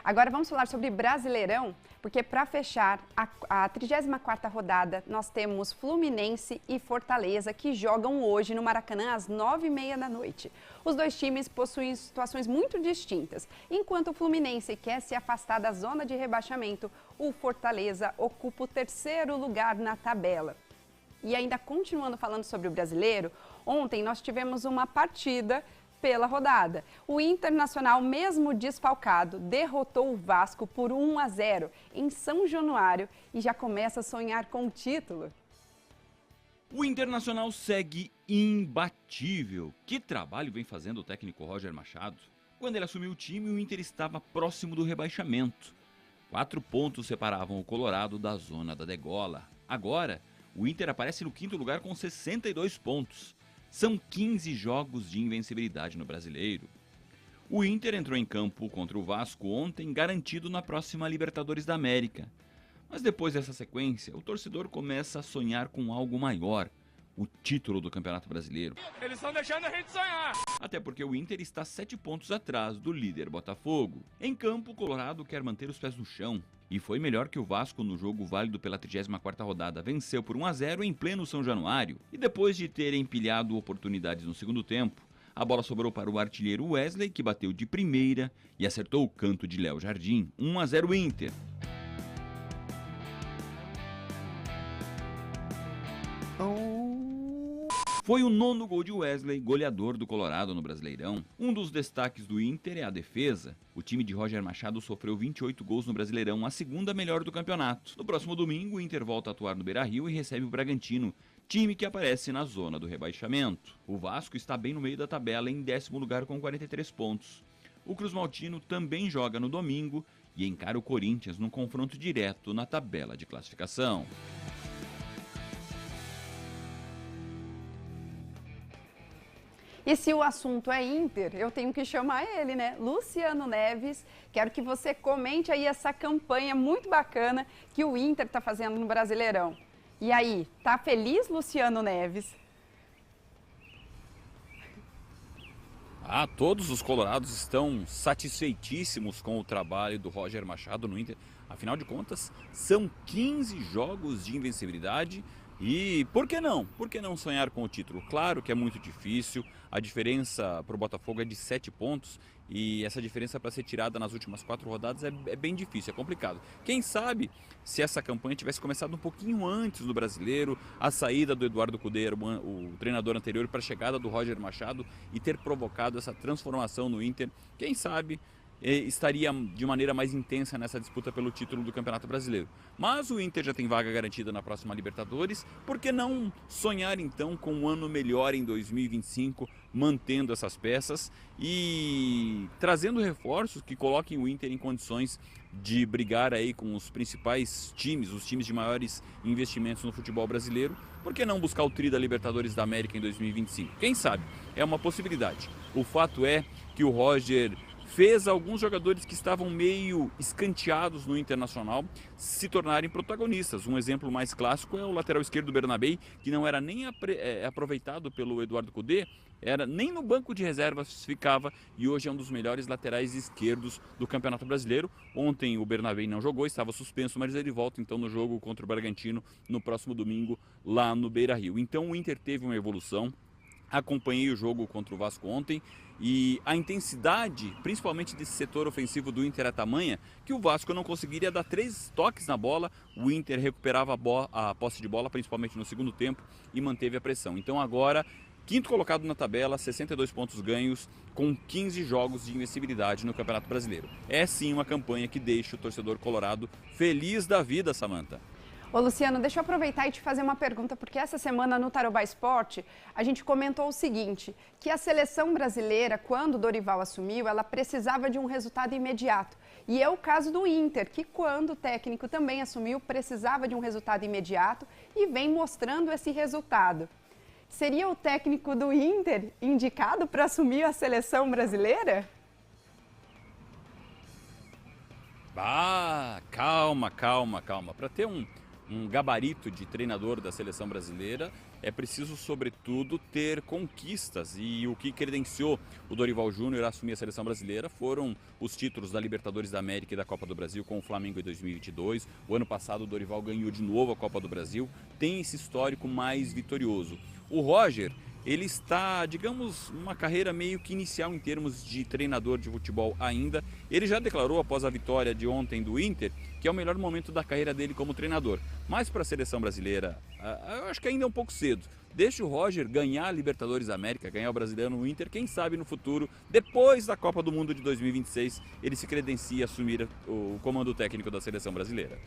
Agora vamos falar sobre Brasileirão, porque para fechar a 34ª rodada, nós temos Fluminense e Fortaleza, que jogam hoje no Maracanã às 9h30 da noite. Os dois times possuem situações muito distintas. Enquanto o Fluminense quer se afastar da zona de rebaixamento, o Fortaleza ocupa o 3º lugar na tabela. E ainda continuando falando sobre o brasileiro, ontem nós tivemos uma partida pela rodada. O Internacional, mesmo desfalcado, derrotou o Vasco por 1-0 em São Januário e já começa a sonhar com o título. O Internacional segue imbatível. Que trabalho vem fazendo o técnico Roger Machado? Quando ele assumiu o time, o Inter estava próximo do rebaixamento. 4 pontos separavam o Colorado da zona da degola. Agora, o Inter aparece no 5º lugar com 62 pontos. São 15 jogos de invencibilidade no Brasileiro. O Inter entrou em campo contra o Vasco ontem, garantido na próxima Libertadores da América. Mas depois dessa sequência, o torcedor começa a sonhar com algo maior, o título do Campeonato Brasileiro. Eles estão deixando a gente sonhar. Até porque o Inter está 7 pontos atrás do líder Botafogo. Em campo, o Colorado quer manter os pés no chão. E foi melhor que o Vasco no jogo válido pela 34ª rodada. Venceu por 1-0 em pleno São Januário. E depois de ter empilhado oportunidades no segundo tempo, a bola sobrou para o artilheiro Wesley, que bateu de primeira e acertou o canto de Léo Jardim. 1-0 Inter. Foi o 9º gol de Wesley, goleador do Colorado no Brasileirão. Um dos destaques do Inter é a defesa. O time de Roger Machado sofreu 28 gols no Brasileirão, a segunda melhor do campeonato. No próximo domingo, o Inter volta a atuar no Beira-Rio e recebe o Bragantino, time que aparece na zona do rebaixamento. O Vasco está bem no meio da tabela, em 10º lugar com 43 pontos. O Cruz Maltino também joga no domingo e encara o Corinthians num confronto direto na tabela de classificação. E se o assunto é Inter, eu tenho que chamar ele, né? Luciano Neves, quero que você comente aí essa campanha muito bacana que o Inter está fazendo no Brasileirão. E aí, tá feliz, Luciano Neves? Todos os colorados estão satisfeitíssimos com o trabalho do Roger Machado no Inter. Afinal de contas, são 15 jogos de invencibilidade. E por que não? Por que não sonhar com o título? Claro que é muito difícil, a diferença para o Botafogo é de 7 pontos e essa diferença para ser tirada nas últimas 4 rodadas é bem difícil, é complicado. Quem sabe se essa campanha tivesse começado um pouquinho antes do Brasileiro, a saída do Eduardo Cudê, o treinador anterior, para a chegada do Roger Machado e ter provocado essa transformação no Inter, quem sabe estaria de maneira mais intensa nessa disputa pelo título do Campeonato Brasileiro. Mas o Inter já tem vaga garantida na próxima Libertadores, por que não sonhar então com um ano melhor em 2025, mantendo essas peças e trazendo reforços que coloquem o Inter em condições de brigar aí com os principais times, os times de maiores investimentos no futebol brasileiro? Por que não buscar o tri da Libertadores da América em 2025? Quem sabe? É uma possibilidade. O fato é que o Roger fez alguns jogadores que estavam meio escanteados no Internacional se tornarem protagonistas. Um exemplo mais clássico é o lateral esquerdo Bernabei, que não era nem aproveitado pelo Eduardo Cudê, nem no banco de reservas ficava e hoje é um dos melhores laterais esquerdos do Campeonato Brasileiro. Ontem o Bernabei não jogou, estava suspenso, mas ele volta então no jogo contra o Bragantino no próximo domingo lá no Beira-Rio. Então o Inter teve uma evolução. Acompanhei o jogo contra o Vasco ontem e a intensidade, principalmente desse setor ofensivo do Inter, é tamanha que o Vasco não conseguiria dar 3 toques na bola. O Inter recuperava a posse de bola, principalmente no segundo tempo, e manteve a pressão. Então agora, 5º colocado na tabela, 62 pontos ganhos, com 15 jogos de invencibilidade no Campeonato Brasileiro. É sim uma campanha que deixa o torcedor colorado feliz da vida, Samantha. Ô Luciano, deixa eu aproveitar e te fazer uma pergunta, porque essa semana no Tarobá Esporte a gente comentou o seguinte, que a seleção brasileira, quando o Dorival assumiu, ela precisava de um resultado imediato. E é o caso do Inter, que quando o técnico também assumiu, precisava de um resultado imediato e vem mostrando esse resultado. Seria o técnico do Inter indicado para assumir a seleção brasileira? Calma. Para ter um gabarito de treinador da seleção brasileira, é preciso, sobretudo, ter conquistas. E o que credenciou o Dorival Júnior a assumir a seleção brasileira foram os títulos da Libertadores da América e da Copa do Brasil com o Flamengo em 2022. O ano passado o Dorival ganhou de novo a Copa do Brasil, tem esse histórico mais vitorioso. O Roger, ele está, digamos, uma carreira meio que inicial em termos de treinador de futebol ainda. Ele já declarou após a vitória de ontem do Inter que é o melhor momento da carreira dele como treinador. Mas para a seleção brasileira, eu acho que ainda é um pouco cedo. Deixa o Roger ganhar a Libertadores da América, ganhar o Brasileiro no Inter. Quem sabe no futuro, depois da Copa do Mundo de 2026, ele se credencia a assumir o comando técnico da seleção brasileira.